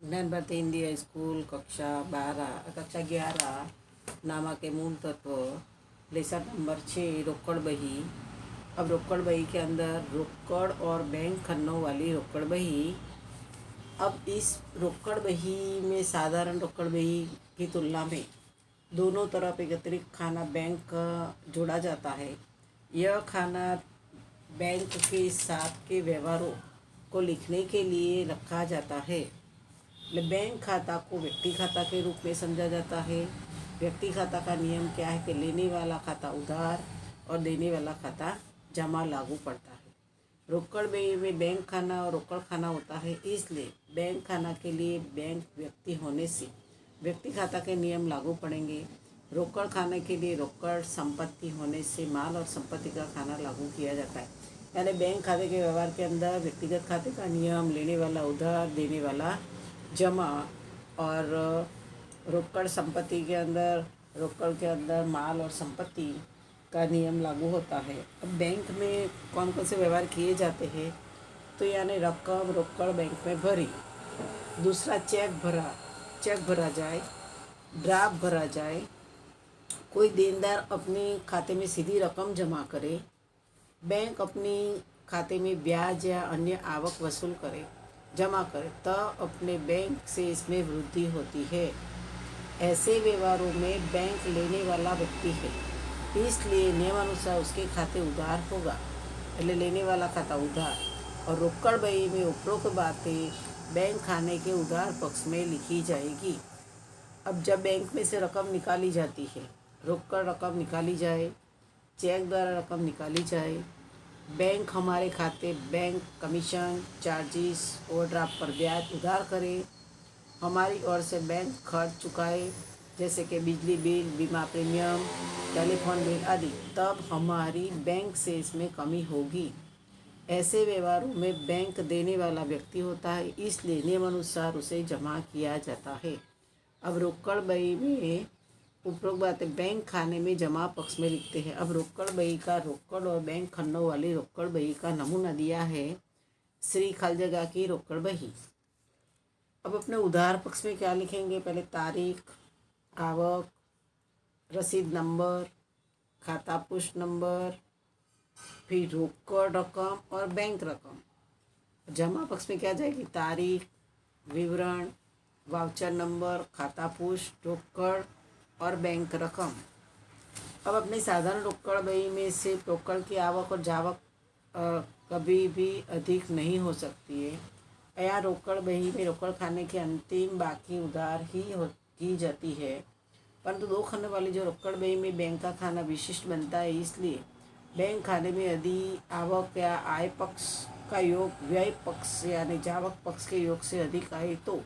ज्ञान Bharti India school कक्षा 11 नामा के मूल तत्व लेसन नंबर 6 रोकड़ बही। अब रोकड़ बही के अंदर रोकड़ और बैंक खन्नों वाली रोकड़ बही। अब इस रोकड़ बही में साधारण रोकड़ बही की तुलना में दोनों तरफ एक अतिरिक्त खाना बैंक का जोड़ा जाता है। यह खाना बैंक के साथ के व्यवहारों को लिखने के लिए रखा जाता है। बैंक खाता को व्यक्ति खाता के रूप में समझा जाता है। व्यक्ति खाता का नियम क्या है कि लेने वाला खाता उधार और देने वाला खाता जमा लागू पड़ता है। रोकड़ में बैंक खाना और रोकड़ खाना होता है, इसलिए बैंक खाना के लिए बैंक व्यक्ति होने से व्यक्ति खाता के नियम लागू पड़ेंगे। रोकड़ खाने के लिए रोकड़ संपत्ति होने से माल और संपत्ति का खाना लागू किया जाता है। यानी बैंक खाते के व्यवहार के अंदर व्यक्तिगत खाते का नियम, लेने वाला उधार, देने वाला जमा, और रोकड़ संपत्ति के अंदर रोकड़ के अंदर माल और संपत्ति का नियम लागू होता है। अब बैंक में कौन कौन से व्यवहार किए जाते हैं, तो यानी रकम रोकड़ बैंक में भरी, दूसरा चेक भरा जाए, ड्राफ्ट भरा जाए, कोई देनदार अपने खाते में सीधी रकम जमा करे, बैंक अपनी खाते में ब्याज या अन्य आवक वसूल करे, जमा करे, तब अपने बैंक से इसमें वृद्धि होती है। ऐसे व्यवहारों में बैंक लेने वाला व्यक्ति है, इसलिए नियमानुसार उसके खाते उधार होगा, पहले लेने वाला खाता उधार। और रोकड़ बही में उपरोक्त बातें बैंक खाने के उधार पक्ष में लिखी जाएगी। अब जब बैंक में से रकम निकाली जाती है, रोकड़ रकम निकाली जाए, चेक द्वारा रकम निकाली जाए, बैंक हमारे खाते बैंक कमीशन, चार्जिस, ओवरड्राफ्ट पर ब्याज उधार करे, हमारी ओर से बैंक खर्च चुकाए जैसे कि बिजली बिल, बीमा प्रीमियम, टेलीफोन बिल आदि, तब हमारी बैंक से इसमें कमी होगी। ऐसे व्यवहारों में बैंक देने वाला व्यक्ति होता है, इसलिए नियमानुसार उसे जमा किया जाता है। अब रोकड़ बही में उपरोक्त बातें बैंक खाने में जमा पक्ष में लिखते हैं। अब रोकड़ बही का रोकड़ और बैंक खन्नों वाली रोकड़ बही का नमूना दिया है श्री खालजगा की रोकड़ बही। अब अपने उधार पक्ष में क्या लिखेंगे, पहले तारीख, आवक, रसीद नंबर, खाता पुष्ट नंबर, फिर रोकड़ रकम और बैंक रकम। जमा पक्ष में क्या जाएगी, तारीख, विवरण, वाउचर नंबर, खाता पुष्ट, रोकड़ और बैंक रकम। अब अपने साधारण रोकड़ बही में से रोकड़ की आवक और जावक कभी भी अधिक नहीं हो सकती है। यहाँ रोकड़ बही में रोकड़ खाने के अंतिम बाकी उधार ही की जाती है, परंतु दो खाने वाली जो रोकड़ बही में बैंक का खाना विशिष्ट बनता है, इसलिए बैंक खाने में यदि आवक या आय पक्ष का योग व्यय पक्ष यानी जावक पक्ष के योग से अधिक आए तो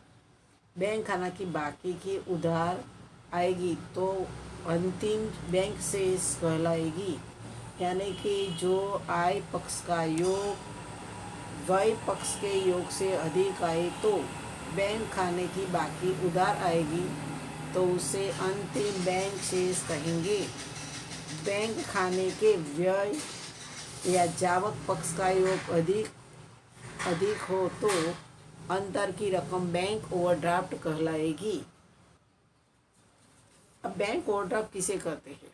बैंक खाना की बाकी की उधार आएगी, तो अंतिम बैंक शेष कहलाएगी। यानी कि जो आय पक्ष का योग व्यय पक्ष के योग से अधिक आए तो बैंक खाने की बाकी उधार आएगी, तो उसे अंतिम बैंक शेष कहेंगे। बैंक खाने के व्यय या जावक पक्ष का योग अधिक हो तो अंतर की रकम बैंक ओवरड्राफ्ट कहलाएगी। अब बैंक ओवरड्राफ्ट किसे कहते हैं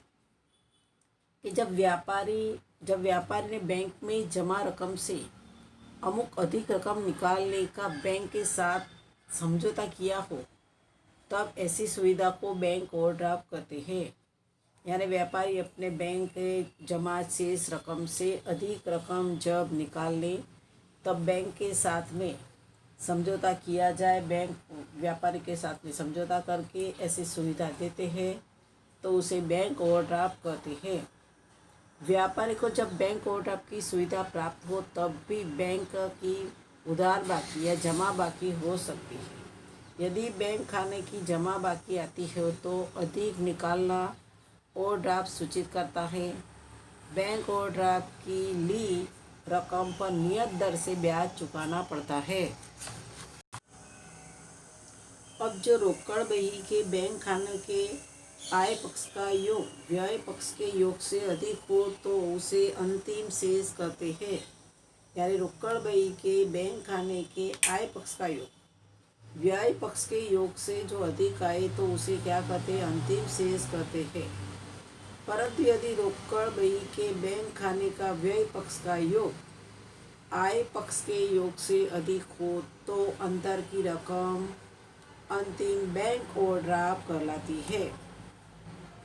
कि जब व्यापारी ने बैंक में जमा रकम से अमुक अधिक रकम निकालने का बैंक के साथ समझौता किया हो, तब ऐसी सुविधा को बैंक ओवरड्राफ्ट कहते हैं। यानी व्यापारी अपने बैंक के जमा शेष रकम से अधिक रकम जब निकाल ले, तब बैंक के साथ में समझौता किया जाए, बैंक व्यापारी के साथ में समझौता करके ऐसी सुविधा देते हैं, तो उसे बैंक ओवरड्राफ्ट कहते हैं। व्यापारी को जब बैंक ओवरड्राफ्ट की सुविधा प्राप्त हो, तब भी बैंक की उधार बाकी या जमा बाकी हो सकती है। यदि बैंक खाने की जमा बाकी आती है तो अधिक निकालना ओवरड्राफ्ट सूचित करता है। बैंक ओवरड्राफ्ट की ली रकम पर नियत दर से ब्याज चुकाना पड़ता है। अब जो रोकड़ बही के बैंक खाने के आय पक्ष का योग व्यय पक्ष के योग से अधिक हो तो उसे अंतिम शेष कहते हैं। यानी रोकड़ बही के बैंक खाने के आय पक्ष का योग व्यय पक्ष के योग से जो अधिक आए तो उसे क्या कहते हैं, अंतिम शेष कहते हैं। परंतु यदि रोकड़ बही के बैंक खाने का व्यय पक्ष का योग आय पक्ष के योग से अधिक हो तो अंतर की रकम अंतिम बैंक ओवरड्राफ्ट कहलाती है।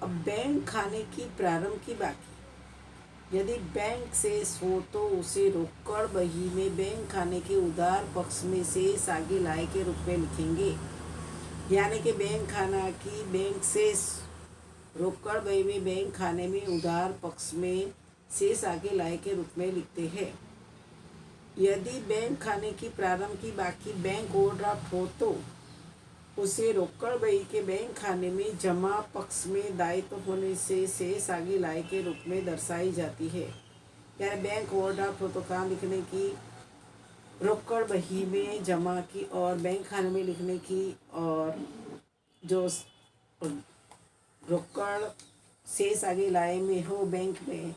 अब बैंक खाने की प्रारंभ की बाकी, यदि बैंक शेष हो तो उसे रोकड़ बही में बैंक खाने के उधार पक्ष में शेष आगे लाए के रूप में लिखेंगे। यानी कि बैंक खाना की बैंक शेष रोकड़ बही में बैंक खाने में उधार पक्ष में शेष आगे लाए के रूप में लिखते हैं। यदि बैंक खाने की प्रारंभ की बाकी बैंक ओवरड्राफ्ट हो तो उसे रोकड़ बही के बैंक खाने में जमा पक्ष में दायित्व होने से शेष आगे लाए के रूप में दर्शाई जाती है। यानी बैंक ओवरड्राफ्ट हो तो कहाँ लिखने की, रोकड़ बही में जमा की और बैंक खाने में लिखने की, और जो रोकड़ शेष आगे लाए में हो बैंक में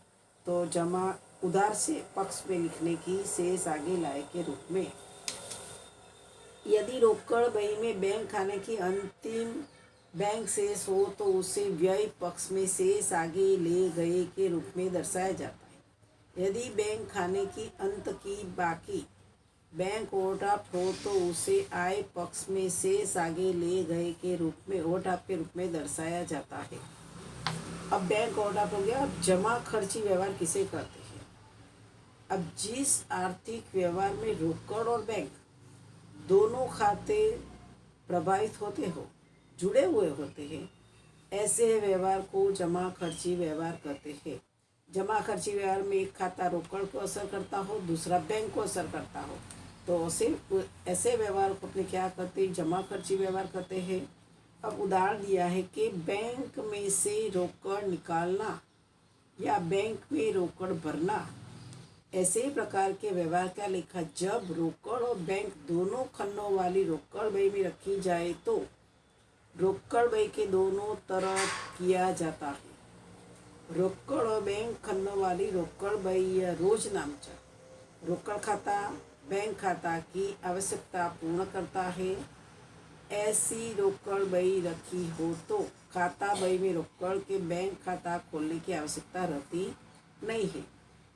तो जमा उधार से पक्ष में लिखने की शेष आगे लाए के रूप में। यदि रोकड़ बही में बैंक खाने की अंतिम बैंक शेष हो तो उसे व्यय पक्ष में शेष आगे ले गए के रूप में दर्शाया जाता है। यदि बैंक खाने की अंत की बाकी बैंक ओवरड्राफ्ट हो तो उसे आय पक्ष में शेष आगे ले गए के रूप में ओवरड्राफ्ट के रूप में दर्शाया जाता है। अब बैंक ओवरड्राफ्ट हो गया। अब जमा खर्ची व्यवहार किसे कहते हैं? अब जिस आर्थिक व्यवहार में रोकड़ और बैंक दोनों खाते प्रभावित होते हो, जुड़े हुए होते हैं, ऐसे व्यवहार को जमा खर्ची व्यवहार कहते हैं। जमा खर्ची व्यवहार में एक खाता रोकड़ को असर करता हो, दूसरा बैंक को असर करता हो, तो ऐसे व्यवहार को अपने क्या कहते हैं, जमा खर्ची व्यवहार कहते हैं। अब उदाहरण दिया है कि बैंक में से रोकड़ निकालना या बैंक में रोकड़ भरना, ऐसे ही प्रकार के व्यवहार का लिखा जब रोकड़ और बैंक दोनों खन्नों वाली रोकड़ बही में रखी जाए तो रोकड़ बही के दोनों तरफ किया जाता है। रोकड़ और बैंक खन्नों वाली रोकड़ बही या रोज नामचा रोकड़ खाता बैंक खाता की आवश्यकता पूर्ण करता है। ऐसी रोकड़ बही रखी हो तो खाता बही में रोकड़ के बैंक खाता खोलने की आवश्यकता रहती नहीं है।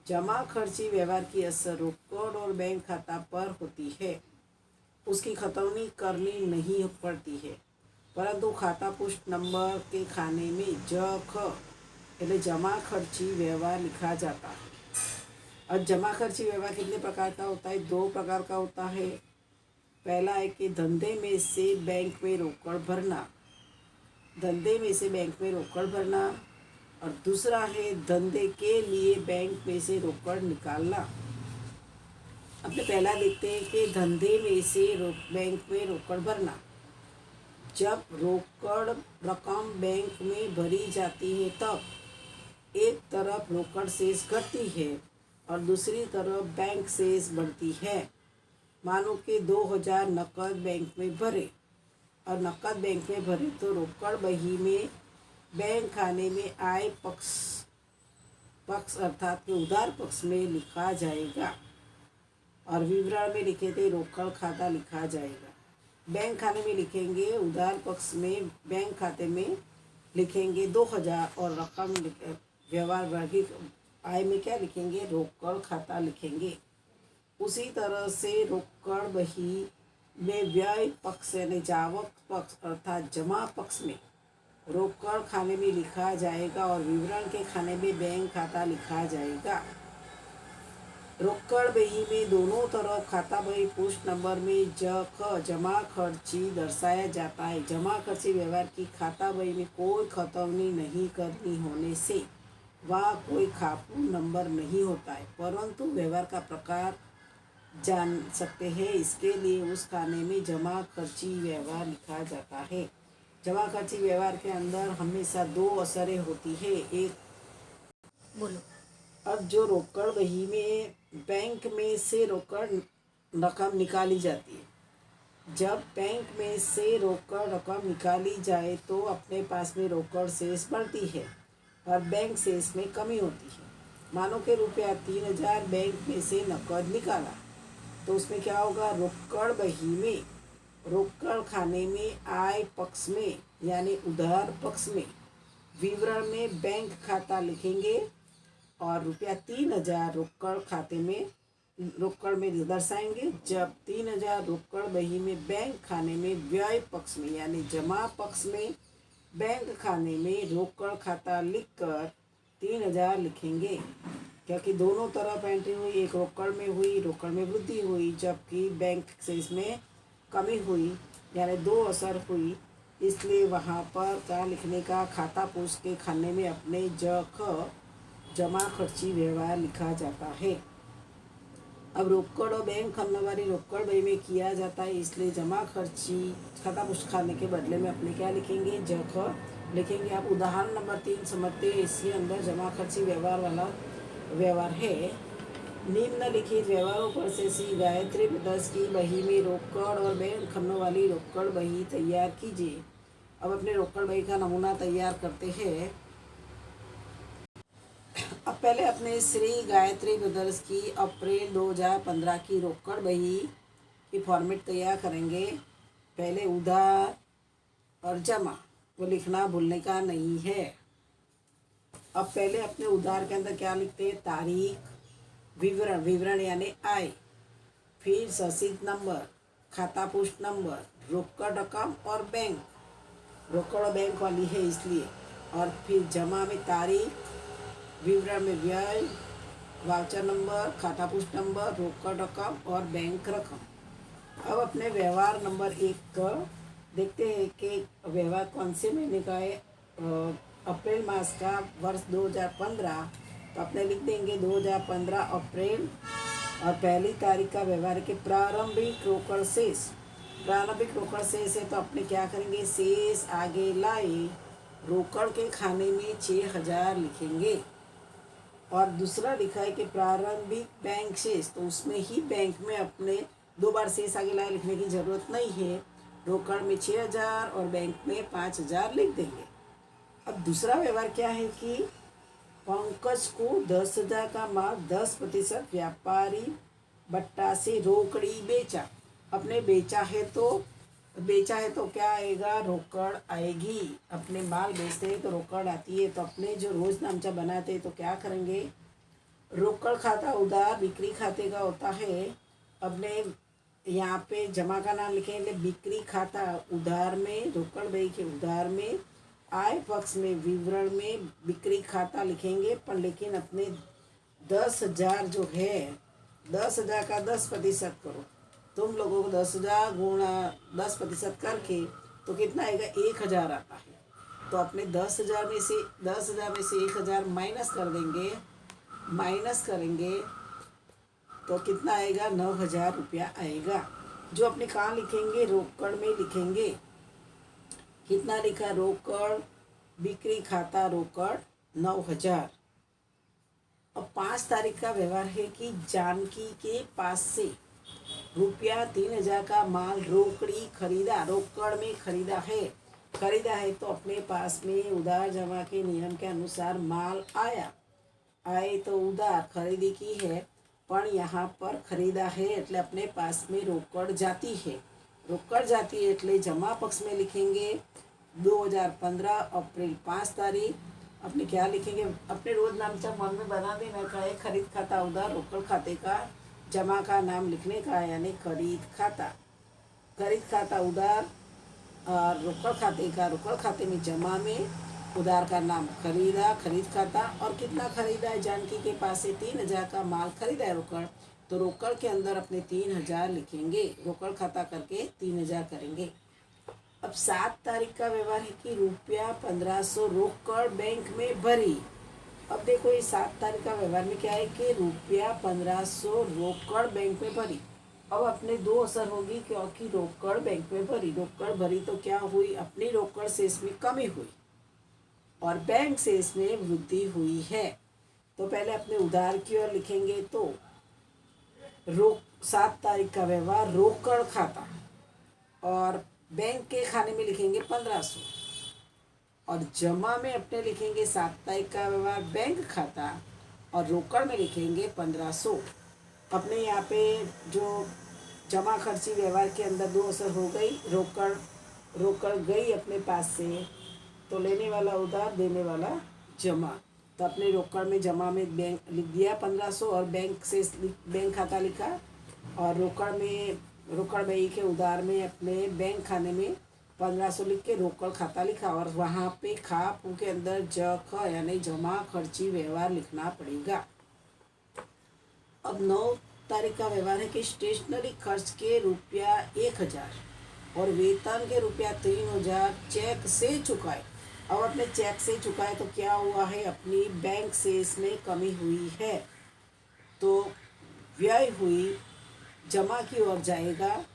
जमा खर्ची व्यवहार की असर रोकड़ और बैंक खाता पर होती है, उसकी खतौनी करनी नहीं पड़ती है, परंतु खाता पुष्ट नंबर के खाने में यानी जमा खर्ची व्यवहार लिखा जाता है। और जमा खर्ची व्यवहार कितने प्रकार का होता है? 2 प्रकार का होता है। पहला है कि धंधे में से बैंक में रोकड़ भरना, धंधे में से बैंक में रोकड़ भरना, और दूसरा है धंधे के लिए बैंक में से रोकड़ निकालना। अपने पहला देखते हैं कि धंधे में से बैंक में रोकड़ भरना। जब रोकड़ रकम बैंक में भरी जाती है तब एक तरफ रोकड़ शेष घटती है और दूसरी तरफ बैंक शेष बढ़ती है। मानो कि 2000 नकद बैंक में भरे और नकद बैंक में भरे तो रोकड़ बही में बैंक खाने में आय पक्ष अर्थात के उधार पक्ष में लिखा जाएगा और विवरण में लिखे थे रोकड़ खाता लिखा जाएगा। बैंक खाने में लिखेंगे उधार पक्ष में बैंक खाते में लिखेंगे 2000 और रकम व्यवहार वर्गिक आय में क्या लिखेंगे? रोकड़ खाता लिखेंगे। उसी तरह से रोकड़ बही में व्यय पक्ष यानी जावक पक्ष अर्थात जमा पक्ष में रोकड़ खाने में लिखा जाएगा और विवरण के खाने में बैंक खाता लिखा जाएगा। रोकड़ बही में दोनों तरफ खाता बही पुष्ट नंबर में जमा खर्ची दर्शाया जाता है। जमा खर्ची व्यवहार की खाता बही में कोई खतौनी नहीं करनी होने से वहाँ कोई खापू नंबर नहीं होता है, परंतु व्यवहार का प्रकार जान सकते हैं। इसके लिए उस खाने में जमा खर्ची व्यवहार लिखा जाता है। जमा खर्ची व्यवहार के अंदर हमेशा 2 असरें होती है। एक बोलो। अब जो रोकड़ बही में बैंक में से रोकड़ रकम निकाली जाती है, जब बैंक में से रोकड़ रकम निकाली जाए तो अपने पास में रोकड़ शेष बढ़ती है और बैंक शेष में कमी होती है। मानो कि रुपया 3000 बैंक में से नकद निकाला तो उसमें क्या होगा? रोकड़ बही में रोकड़ खाने में आय पक्ष में यानी उधार पक्ष में विवरण में बैंक खाता लिखेंगे और ₹3000 रोकड़ खाते में रोकड़ में दर्शाएंगे। जब 3000 रोकड़ बही में बैंक खाने में व्यय पक्ष में यानी जमा पक्ष में बैंक खाने में रोकड़ खाता लिखकर 3000 लिखेंगे, क्योंकि दोनों तरफ एंट्री हुई, एक रोकड़ में हुई, रोकड़ में वृद्धि हुई, जबकि बैंक से इसमें कमी हुई, यानी दो असर हुई। इसलिए वहाँ पर क्या लिखने का, खाता पूछ के खाने में अपने जमा खर्ची व्यवहार लिखा जाता है। अब रोकड़ और बैंक खन्ना वाली रोकड़ बही में किया जाता है, इसलिए जमा खर्ची खाता पुष्ट खाने के बदले में अपने क्या लिखेंगे, लिखेंगे। आप उदाहरण नंबर 3 समझते हैं। इसके अंदर जमा खर्ची व्यवहार वाला व्यवहार है। निम्नलिखित व्यवहारों पर से सी गायत्री ब्रदर्स की बही में रोकड़ और बैंक खन्नों वाली रोकड़ बही तैयार कीजिए। अब अपने रोकड़ बही का नमूना तैयार करते हैं। अब पहले अपने श्री गायत्री ब्रदर्स की अप्रैल 2015 की रोकड़ बही की फॉर्मेट तैयार करेंगे। पहले उधार और जमा वो लिखना भूलने का नहीं है। अब पहले अपने उधार के अंदर क्या लिखते हैं, तारीख, विवरण यानी आय, फिर रसीद नंबर, खाता पुष्ट नंबर, रोकड़ रकम और बैंक, रोकड़ और बैंक वाली है इसलिए, और फिर जमा में तारीख, विवरण में व्यय, वाउचर नंबर, खाता पुष्ट नंबर, रोकड़ रकम और बैंक रकम। अब अपने व्यवहार नंबर 1 देखते हैं कि व्यवहार कौन से महीने का है। अप्रैल मास का, वर्ष 2015। तो अपने लिख देंगे 2015 अप्रैल, और पहली तारीख का व्यवहार के प्रारंभिक रोकड़ शेष। प्रारंभिक रोकड़ शेष है तो अपने क्या करेंगे, शेष आगे लाए, रोकड़ के खाने में 6000 लिखेंगे। और दूसरा लिखा है कि प्रारंभिक बैंक शेष, तो उसमें ही बैंक में अपने 2 बार शेष आगे लाए लिखने की ज़रूरत नहीं है। रोकड़ में 6000 और बैंक में 5000 लिख देंगे। अब दूसरा व्यवहार क्या है कि पंकज को 10,000 का माल 10% व्यापारी बट्टा से रोकड़ी बेचा। अपने बेचा है तो क्या आएगा, रोकड़ आएगी। अपने माल बेचते हैं तो रोकड़ आती है। तो अपने जो रोज नामचा बनाते हैं तो क्या करेंगे, रोकड़ खाता उधार बिक्री खाते का होता है। अपने यहाँ पे जमा का नाम लिखेंगे, बिक्री खाता उधार में, रोकड़ बही के उधार में, आय पक्ष में विवरण में बिक्री खाता लिखेंगे। पर लेकिन अपने 10,000 जो है, 10,000 का 10% करो। तुम लोगों को 10,000 गुणा 10% करके तो कितना आएगा, 1,000 आता है। तो अपने 10,000 में से 1,000 माइनस कर देंगे, माइनस करेंगे तो कितना आएगा, 9,000 रुपया आएगा। जो अपने कहाँ लिखेंगे, रोकड़ में लिखेंगे। कितना लिखा, रोकड़ बिक्री खाता रोकड़ 9,000। अब 5 तारीख का व्यवहार है कि जानकी के पास से ₹3,000 का माल रोकड़ी खरीदा, रोकड़ में खरीदा है तो अपने पास में उधार जमा के नियम के अनुसार माल आए तो उधार खरीदी की है, पर यहाँ पर खरीदा है એટલે अपने पास में रोकड़ जाती है એટલે जमा पक्ष में लिखेंगे 2015 अप्रैल 5 तारीख। अपने क्या लिखेंगे, अपने रोज नामचा मन में बना देना का है, खरीद खाता उधार रोकड़ खाते का जमा का नाम लिखने का, यानी खरीद खाता उधार और रोकड़ खाते का, रोकड़ खाते में जमा में उधार का नाम खरीद खाता। और कितना खरीदा है, जानकी के पास से 3,000 का माल खरीदा है रोकड़, तो रोकड़ के अंदर अपने 3,000 लिखेंगे, रोकड़ खाता करके 3,000 करेंगे। अब 7 तारीख का व्यवहार है कि ₹1,500 रोकड़ बैंक में भरी। अब देखो ये 7 तारीख का व्यवहार में क्या है कि ₹1,500 रोकड़ बैंक में भरी। अब अपने 2 असर होगी, क्योंकि रोकड़ बैंक में भरी तो क्या हुई, अपनी रोकड़ शेष में कमी हुई और बैंक शेष में वृद्धि हुई है। तो पहले अपने उधार की ओर लिखेंगे तो 7 तारीख का व्यवहार रोकड़ खाता और बैंक के खाने में लिखेंगे 1,500, और जमा में अपने लिखेंगे 7 तारीख का व्यवहार बैंक खाता और रोकड़ में लिखेंगे 1,500। अपने यहाँ पे जो जमा खर्ची व्यवहार के अंदर दो असर हो गई। रोकड़ रोकड़ गई अपने पास से, तो लेने वाला उधार, देने वाला जमा। तो अपने रोकड़ में जमा में बैंक लिख दिया 1500 और बैंक से बैंक खाता लिखा, और रोकड़ बही के उधार में अपने बैंक खाने में 1500 लिख के रोकड़ खाता लिखा, और वहाँ पे खा पू के अंदर यानी जमा खर्ची व्यवहार लिखना पड़ेगा। अब 9 तारीख का व्यवहार है कि स्टेशनरी खर्च के ₹1000 और वेतन के ₹3000 चेक से चुकाए। अब अपने चेक से चुकाए तो क्या हुआ है, अपनी बैंक से इसमें कमी हुई है, तो व्यय हुई जमा की ओर जाएगा।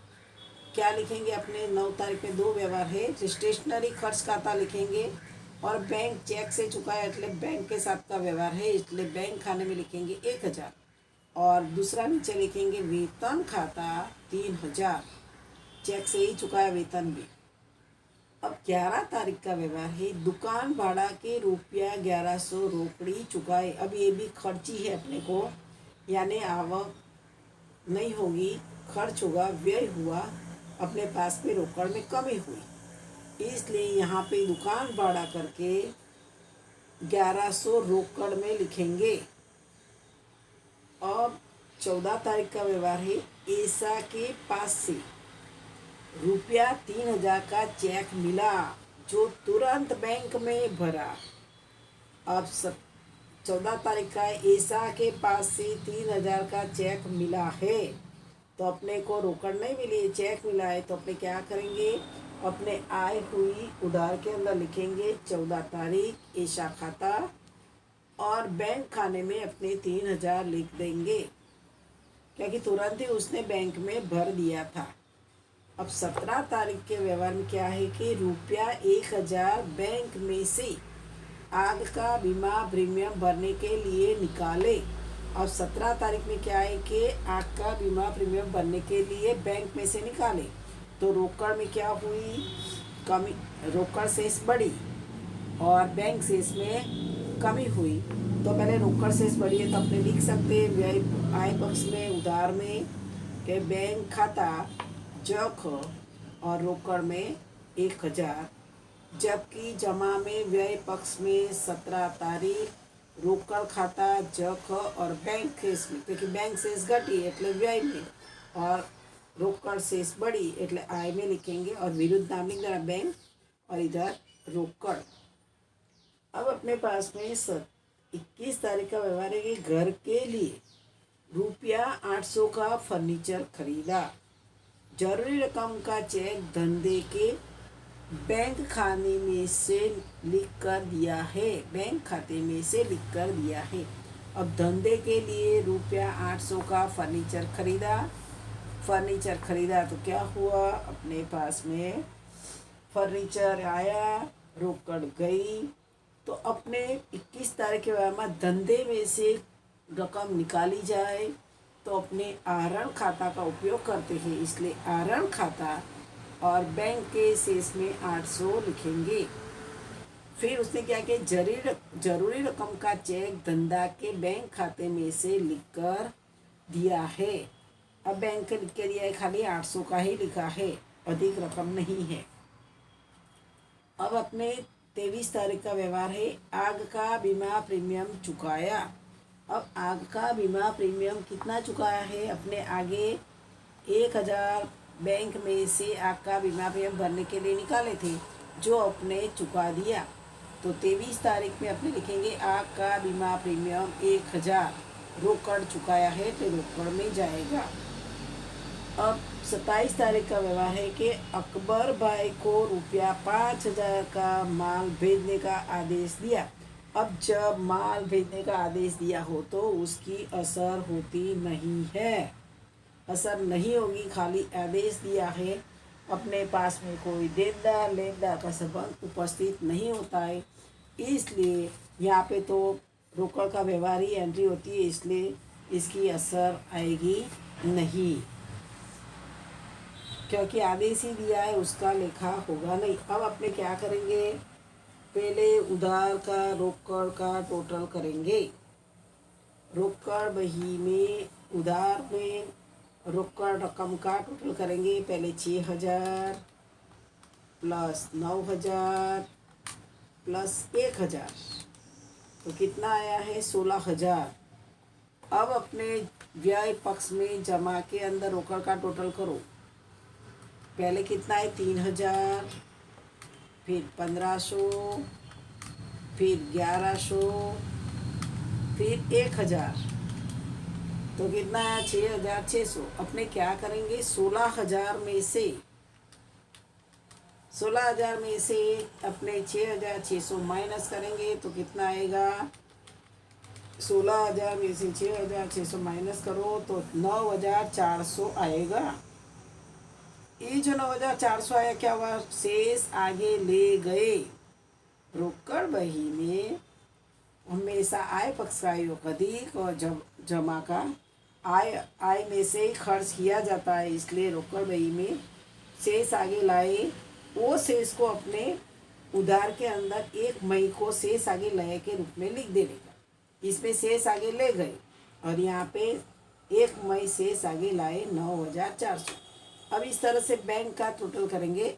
क्या लिखेंगे, अपने 9 तारीख में दो व्यवहार है, स्टेशनरी खर्च खाता लिखेंगे और बैंक चेक से चुकाया એટલે बैंक के साथ का व्यवहार है, इसलिए बैंक खाने में लिखेंगे 1000 और दूसरा नीचे लिखेंगे वेतन खाता 3000, चेक से ही चुकाया वेतन भी। अब 11 तारीख का व्यवहार है, दुकान भाड़ा के ₹1100 रोकड़ी चुकाए। अब ये भी खर्ची है अपने को, यानी आवक नहीं होगी, खर्च होगा, व्यय हुआ, अपने पास में रोकड़ में कमी हुई, इसलिए यहाँ पे दुकान भाड़ा करके 1100 रोकड़ में लिखेंगे। अब 14 तारीख का व्यवहार है, ऐसा के पास से ₹3000 का चेक मिला जो तुरंत बैंक में भरा। अब 14 तारीख का ऐसा के पास से 3000 का चेक मिला है, तो अपने को रोकड़ नहीं मिली है, चेक मिला है, तो अपने क्या करेंगे, अपने आय हुई उधार के अंदर लिखेंगे 14 तारीख ऐसा खाता और बैंक खाने में अपने 3000 लिख देंगे, क्योंकि तुरंत ही उसने बैंक में भर दिया था। अब 17 तारीख के व्यवहार में क्या है कि ₹1000 बैंक में से आग का बीमा प्रीमियम भरने के लिए निकाले। और 17 तारीख में क्या है कि आग का बीमा प्रीमियम भरने के लिए बैंक में से निकाले, तो रोकड़ में क्या हुई, कमी, रोकड़ शेष बढ़ी और बैंक शेष में कमी हुई। तो पहले रोकड़ शेष बढ़ी है तो अपने लिख सकते हैं व्यय आय पक्ष में उधार में के बैंक खाता जख और रोकड़ में 1000, जबकि जमा में व्यय पक्ष में 17 तारीख रोकड़ खाता जख और बैंक शेष में, क्योंकि बैंक शेष घटी એટલે व्यय में और रोकड़ शेष बढ़ी એટલે आय में लिखेंगे और विरुद्ध नाम लिख देना बैंक और इधर रोकड़। अब अपने पास में 21 तारीख का व्यवहार है कि घर के लिए ₹800 का फर्नीचर खरीदा। जरूरी रकम का चेक धंधे के बैंक खाने में से लिख कर दिया है, बैंक खाते में से लिख कर दिया है। अब धंधे के लिए ₹800 का फर्नीचर खरीदा तो क्या हुआ, अपने पास में फर्नीचर आया, रोकड़ गई, तो अपने 21 तारीख के बाद में धंधे में से रकम निकाली जाए तो अपने आहरण खाता का उपयोग करते हैं, इसलिए आहरण खाता और बैंक के शेष में 800 लिखेंगे। फिर उसने क्या किया, जरूरी रकम का चेक धंधा के बैंक खाते में से लिखकर दिया है। अब बैंक के लिख के दिया है, खाली 800 का ही लिखा है, अधिक रकम नहीं है। अब अपने 23 तारीख का व्यवहार है, आग का बीमा प्रीमियम चुकाया। अब आग का बीमा प्रीमियम कितना चुकाया है, अपने आगे 1000 बैंक में से आग का बीमा प्रीमियम भरने के लिए निकाले थे जो अपने चुका दिया, तो 23 तारीख में अपने लिखेंगे आग का बीमा प्रीमियम 1000 रोकड़ चुकाया है तो रोकड़ में जाएगा। अब 27 तारीख का व्यवहार है कि अकबर भाई को ₹5000 का माल भेजने का आदेश दिया। अब जब माल भेजने का आदेश दिया हो तो उसकी असर होती नहीं है, असर नहीं होगी, खाली आदेश दिया है, अपने पास में कोई देनदार लेनदार का संबंध उपस्थित नहीं होता है, इसलिए यहाँ पे तो रोकड़ का व्यवहार ही एंट्री होती है, इसलिए इसकी असर आएगी नहीं, क्योंकि आदेश ही दिया है, उसका लेखा होगा नहीं। अब अपने क्या करेंगे, पहले उधार का रोकड़ का टोटल करेंगे। रोकड़ बही में उधार में रोकड़ रकम का टोटल करेंगे। पहले 6,000 प्लस 9,000 प्लस 1,000, तो कितना आया है 16,000। अब अपने व्यय पक्ष में जमा के अंदर रोकड़ का टोटल करो। पहले कितना है 3,000, फिर 1,500, फिर 1,100, फिर 1,000, तो कितना है 6,600। अपने क्या करेंगे 16,000 में से अपने 6,600 माइनस करेंगे तो कितना आएगा। 16,000 में से 6,600 माइनस करो तो 9,400 आएगा। ये जो 9,400 आया क्या हुआ, शेष आगे ले गए। रोकड़ बही में हमेशा आय पक्ष का योग अधिक और जमा का आय में से ही खर्च किया जाता है, इसलिए रोकड़ बही में शेष आगे लाए। वो शेष को अपने उधार के अंदर 1 मई को शेष आगे लय के रूप में लिख देने का। इसमें शेष आगे ले गए और यहाँ पे 1 मई शेष आगे लाए 9,400। अब इस तरह से बैंक का टोटल करेंगे।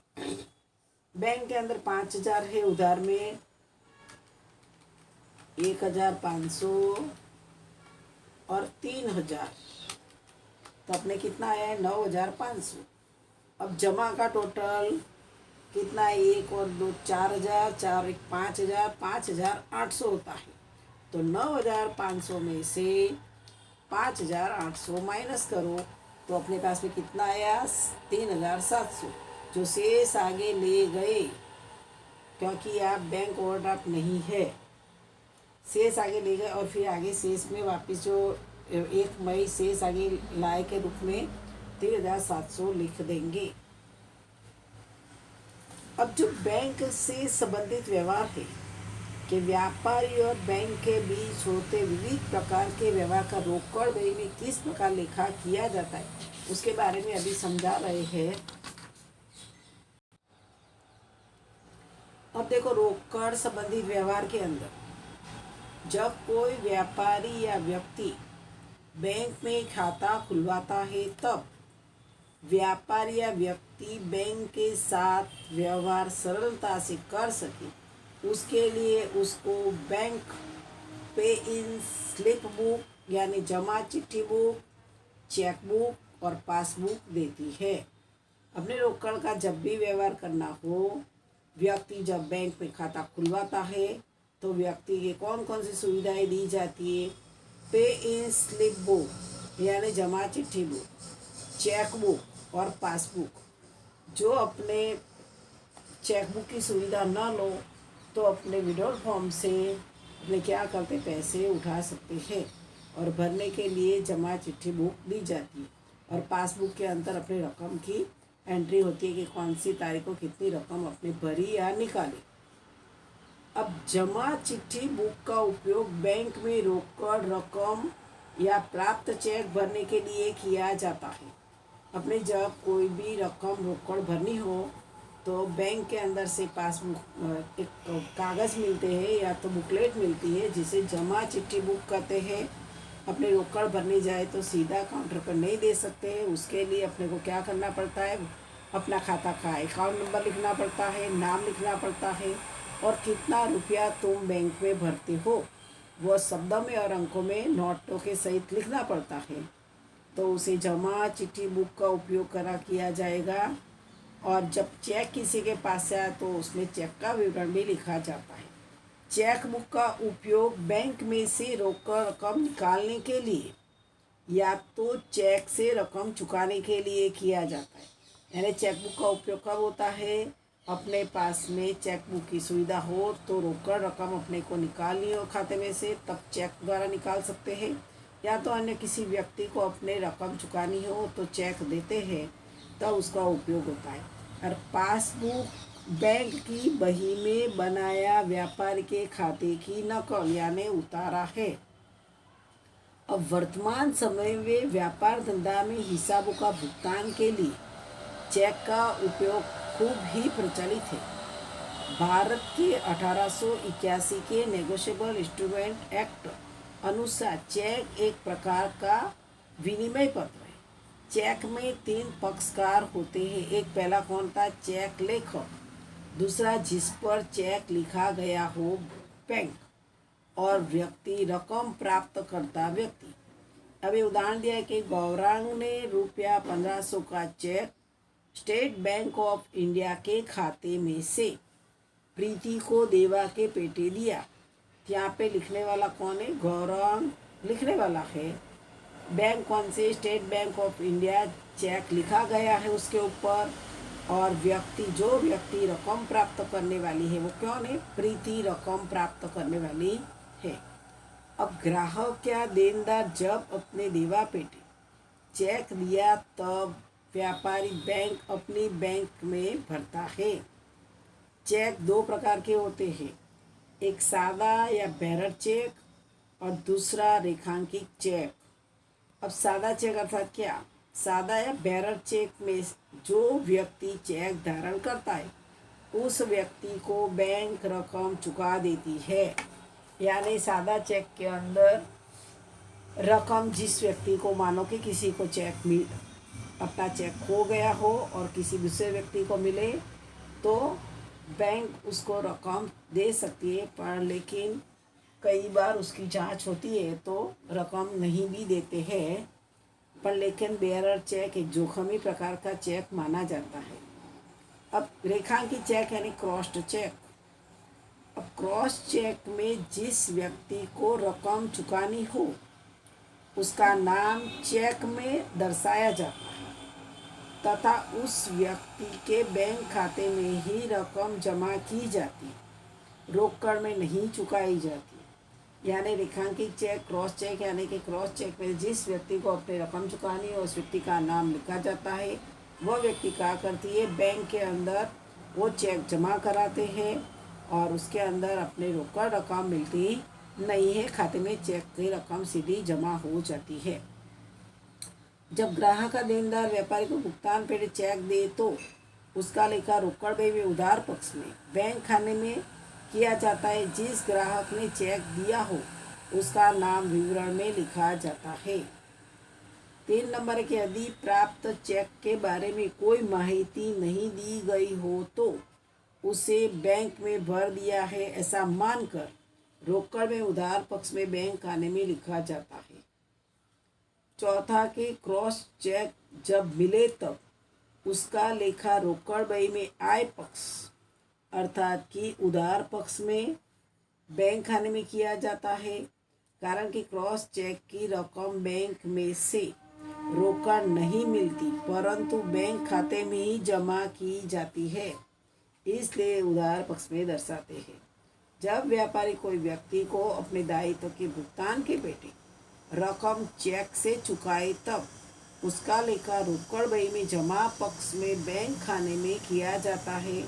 बैंक के अंदर 5,000 है, उधार में 1,500 और 3,000, तो अपने कितना आया है 9,500। अब जमा का टोटल कितना है, 1 और 2 4,000, 4 1 5,000, 5,800 होता है। तो 9,500 में से 5,800 माइनस करो तो अपने पास में कितना आया 3,700, जो शेष आगे ले गए। क्योंकि आप बैंक ओवरड्राफ्ट नहीं है, शेष आगे ले गए और फिर आगे शेष में वापस जो 1 मई शेष आगे लाए के रूप में 3,700 लिख देंगे। अब जो बैंक से संबंधित व्यवहार है कि व्यापारी और बैंक के बीच होते विविध प्रकार के व्यवहार का रोकड़ बही में किस प्रकार लेखा किया जाता है, उसके बारे में अभी समझा रहे हैं। अब देखो, रोकड़ संबंधित व्यवहार के अंदर जब कोई व्यापारी या व्यक्ति बैंक में खाता खुलवाता है, तब व्यापारी या व्यक्ति बैंक के साथ व्यवहार सरलता से कर सके, उसके लिए उसको बैंक पे इन स्लिप बुक यानी जमा चिट्ठी बुक, चेक बुक और पासबुक देती है। अपने रोकड़ का जब भी व्यवहार करना हो, व्यक्ति जब बैंक में खाता खुलवाता है तो व्यक्ति के कौन कौन सी सुविधाएं दी जाती है। पे इन स्लिप बुक यानी जमा चिट्ठी बुक, चेक बुक और पासबुक। जो अपने चेकबुक की सुविधा ना लो तो अपने विड्रॉल फॉर्म से अपने क्या करते पैसे उठा सकते हैं, और भरने के लिए जमा चिट्ठी बुक दी जाती है, और पासबुक के अंदर अपने रकम की एंट्री होती है कि कौन सी तारीख को कितनी रकम अपने भरी या निकाली। अब जमा चिट्ठी बुक का उपयोग बैंक में रोकड़ रकम या प्राप्त चेक भरने के लिए किया जाता है। अपने जब कोई भी रकम रोकड़ भरनी हो तो बैंक के अंदर से पासबुक एक कागज़ मिलते हैं या तो बुकलेट मिलती है जिसे जमा चिट्ठी बुक कहते हैं। अपने रोकड़ भरने जाए तो सीधा काउंटर पर नहीं दे सकते हैं, उसके लिए अपने को क्या करना पड़ता है, अपना खाता का अकाउंट नंबर लिखना पड़ता है, नाम लिखना पड़ता है, और कितना रुपया तुम बैंक में भरते हो वो शब्दों में और अंकों में नोटों के सहित लिखना पड़ता है। तो उसे जमा चिट्ठी बुक का उपयोग किया जाएगा। और जब चेक किसी के पास से आए तो उसमें चेक का विवरण भी लिखा जाता है। चेक बुक का उपयोग बैंक में से रोकड़ रकम निकालने के लिए या तो चेक से रकम चुकाने के लिए किया जाता है। यानी चेक बुक का उपयोग कब होता है, अपने पास में चेक बुक की सुविधा हो तो रोकड़ रकम अपने को निकालनी हो खाते में से, तब चेक द्वारा निकाल सकते हैं, या तो अन्य किसी व्यक्ति को अपने रकम चुकानी हो तो चेक देते हैं, तब उसका उपयोग होता है। और पासबुक बैंक की बही में बनाया व्यापार के खाते की नकल यानी उतारा है। अब वर्तमान समय में व्यापार धंधा में हिसाबों का भुगतान के लिए चेक का उपयोग खूब ही प्रचलित है। भारत के 1881 के नेगोशिएबल इंस्ट्रूमेंट एक्ट अनुसार चेक एक प्रकार का विनिमय पत्र है। चेक में 3 पक्षकार होते हैं। एक पहला कौन था? चेक लेखक। दूसरा जिस पर चेक लिखा गया हो, बैंक। और व्यक्ति, रकम प्राप्त करता व्यक्ति। अभी उदाहरण दिया है कि गौरांग ने ₹1500 का cheque State Bank of India के खाते में से प्रीति को देवा के पेटे दिया। यहाँ पे लिखने वाला कौन है? गौरांग लिखने वाला है। बैंक कौन से? State Bank of India. Cheque लिखा गया है उसके ऊपर। और व्यक्ति, जो व्यक्ति रकम प्राप्त करने वाली है वो कौन है? प्रीति रकम प्राप्त करने वाली है। अब ग्राहक या देनदार जब अपने देवा पेटे चेक दिया तब व्यापारी बैंक अपनी बैंक में भरता है। चेक 2 प्रकार के होते हैं, एक सादा या बैरर चेक और दूसरा रेखांकित चेक। अब सादा चेक अर्थात क्या? सादा या बैरर चेक में जो व्यक्ति चेक धारण करता है उस व्यक्ति को बैंक रकम चुका देती है। यानी सादा चेक के अंदर रकम जिस व्यक्ति को, मानो कि किसी को अपना चेक खो गया हो और किसी दूसरे व्यक्ति को मिले तो बैंक उसको रकम दे सकती है, पर लेकिन कई बार उसकी जांच होती है तो रकम नहीं भी देते हैं। पर लेकिन बेयरर चेक एक जोखिमी प्रकार का चेक माना जाता है। अब रेखांकित चेक यानी क्रॉस्ड चेक। अब क्रॉस चेक में जिस व्यक्ति को रकम चुकानी हो उसका नाम चेक में दर्शाया जाता है तथा उस व्यक्ति के बैंक खाते में ही रकम जमा की जाती, रोकड़ में नहीं चुकाई जाती। यानी रेखांकित चेक, क्रॉस चेक यानी कि क्रॉस चेक में जिस व्यक्ति को अपनी रकम चुकानी है उस व्यक्ति का नाम लिखा जाता है। वह व्यक्ति क्या करती है? बैंक के अंदर वो चेक जमा कराते हैं और उसके अंदर अपने रोकड़ रकम मिलती नहीं है, खाते में चेक की रकम सीधी जमा हो जाती है। जब ग्राहक का देनदार व्यापारी को भुगतान पेटे चेक दे तो उसका लेखा रोकड़ में उधार पक्ष में बैंक खाने में किया जाता है। जिस ग्राहक ने चेक दिया हो उसका नाम विवरण में लिखा जाता है। 3 नंबर के यदि प्राप्त चेक के बारे में कोई माहिती नहीं दी गई हो तो उसे बैंक में भर दिया है ऐसा मानकर रोकड़ में उधार पक्ष में बैंक खाने में लिखा जाता है। चौथा कि क्रॉस चेक जब मिले तब उसका लेखा रोकड़ बही में आय पक्ष अर्थात कि उधार पक्ष में बैंक खाने में किया जाता है, कारण कि क्रॉस चेक की रकम बैंक में से रोकड़ नहीं मिलती परंतु बैंक खाते में ही जमा की जाती है, इसलिए उधार पक्ष में दर्शाते हैं। जब व्यापारी कोई व्यक्ति को अपने दायित्व के भुगतान के पेटे रकम चेक से चुकाए तब उसका लेखा रोकड़ बही में जमा पक्ष में बैंक खाने में किया जाता है।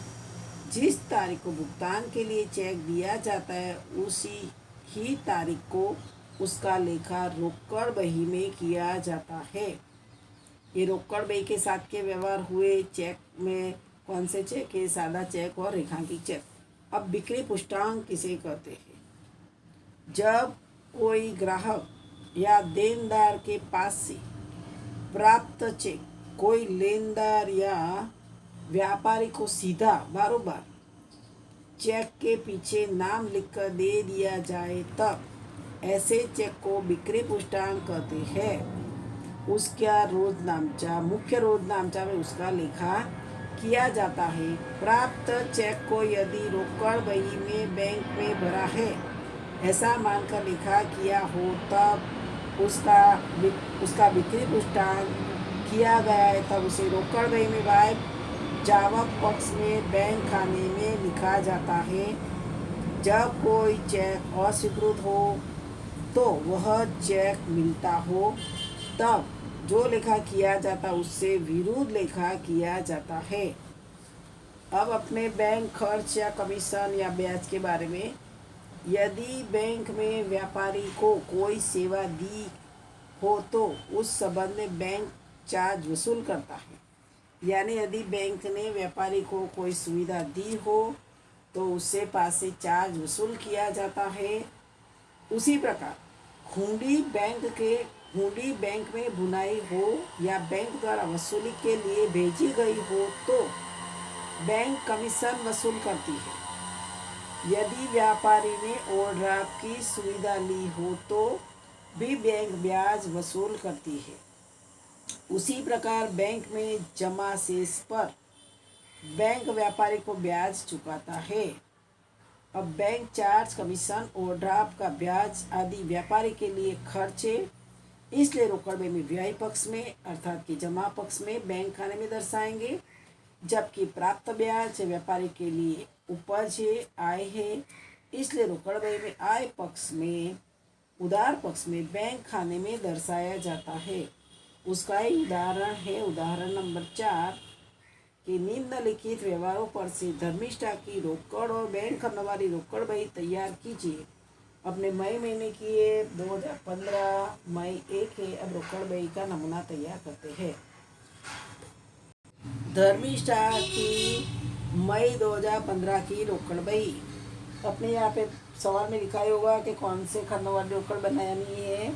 जिस तारीख को भुगतान के लिए चेक दिया जाता है उसी ही तारीख को उसका लेखा रोकड़ बही में किया जाता है। ये रोकड़ बही के साथ के व्यवहार हुए। चेक में कौन से चेक है? सादा चेक और रेखांकित चेक। अब बिक्री पुष्टांक किसे कहते हैं? जब कोई ग्राहक या देनदार के पास से प्राप्त चेक कोई लेनदार या व्यापारी को सीधा बारोबार चेक के पीछे नाम लिखकर दे दिया जाए तब ऐसे चेक को बिक्री पुष्टांक कहते हैं। उसका रोजनामचा, मुख्य रोजनामचा में उसका लेखा किया जाता है। प्राप्त चेक को यदि रोकड़ बही में बैंक में भरा है ऐसा मानकर लिखा किया हो तब उसका बिक्री पुष्टांक किया गया है तब उसे रोकड़ बही में वायब जावक पक्ष में बैंक खाने में लिखा जाता है। जब कोई चेक अस्वीकृत हो तो वह चेक मिलता हो तब जो लेखा किया जाता उससे विरुद्ध लेखा किया जाता है। अब अपने बैंक खर्च या कमीशन या ब्याज के बारे में, यदि बैंक में व्यापारी को कोई सेवा दी हो तो उस संबंध में बैंक चार्ज वसूल करता है। यानी यदि बैंक ने व्यापारी को कोई सुविधा दी हो तो उससे पास से चार्ज वसूल किया जाता है। उसी प्रकार हुंडी बैंक के हुंडी बैंक में भुनाई हो या बैंक द्वारा वसूली के लिए भेजी गई हो तो बैंक कमीशन वसूल करती है। यदि व्यापारी ने ओवरड्राफ्ट की सुविधा ली हो तो भी बैंक ब्याज वसूल करती है। उसी प्रकार बैंक में जमा शेष पर बैंक व्यापारी को ब्याज चुकाता है। अब बैंक चार्ज, कमीशन, ओवरड्राफ्ट का ब्याज आदि व्यापारी के लिए खर्चे, इसलिए रोकड़ में व्यय पक्ष में अर्थात कि जमा पक्ष में बैंक खाने में दर्शाएंगे, जबकि प्राप्त ब्याज व्यापारी के लिए उपज है, आय है, इसलिए रोकड़ में आय पक्ष में उधार पक्ष में बैंक खाने में दर्शाया जाता है। उसका ही उदाहरण है उदाहरण नंबर 4 कि निम्नलिखित व्यवहारों पर से धर्मिष्ठा की रोकड़ और बैंक खरनवाली रोकड़ बही तैयार कीजिए। अपने मई महीने की है 2015 मई 1 है। अब रोकड़ बही का नमूना तैयार करते हैं। धर्मिष्ठा की मई 2015 की रोकड़ बही। अपने यहाँ पे सवाल में लिखा होगा कि कौन से खरनवाली रोकड़ बनानी है।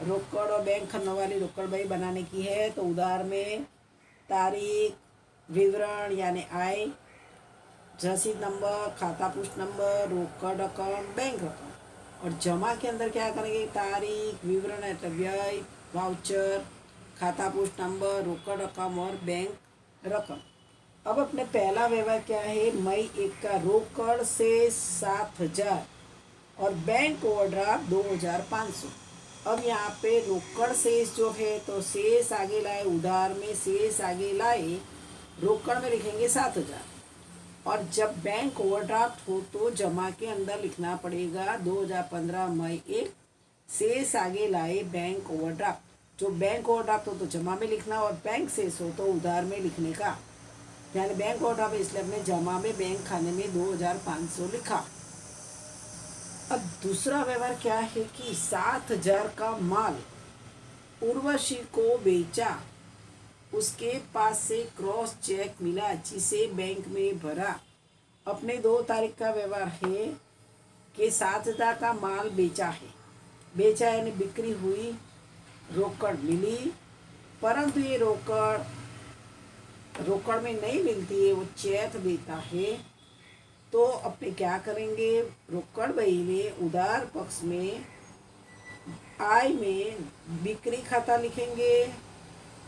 रोकड़ और बैंक खरनवाली रोकड़ बही बनाने की है तो उधार में तारीख, विवरण यानी आय, रसीद नंबर, खाता पुष्ट नंबर, रोकड़ रकम, बैंक रकम। और जमा के अंदर क्या करेंगे, तारीख, विवरण मतलब व्यय, वाउचर, खाता पुष्ट नंबर, रोकड़ रकम और बैंक रकम। अब अपने पहला व्यवहार क्या है, मई 1 का रोकड़ से 7,000 और बैंक ओवरड्राफ्ट 2,500। अब यहाँ पे रोकड़ शेष जो है तो शेष आगे लाए, उधार में शेष आगे लाए, रोकड़ में लिखेंगे 7,000 और जब बैंक ओवरड्राफ्ट हो तो जमा के अंदर लिखना पड़ेगा 2015 मई 1, शेष आगे लाए बैंक ओवरड्राफ्ट। जो बैंक ओवरड्राफ्ट हो तो जमा में लिखना और बैंक शेष हो तो उधार में लिखने का, यानी बैंक ओवरड्राफ्ट इसलिए हमने जमा में बैंक खाने में 2,500 लिखा। अब दूसरा व्यवहार क्या है कि 7,000 का माल उर्वशी को बेचा, उसके पास से क्रॉस चेक मिला जिसे बैंक में भरा। अपने 2 तारीख का व्यवहार है कि 7,000 का माल बेचा है, बेचा यानी बिक्री हुई, रोकड़ मिली, परंतु ये रोकड़ में नहीं मिलती है, वो चेक देता है। तो अपने क्या करेंगे, रोकड़ बही में उधार पक्ष में आय में बिक्री खाता लिखेंगे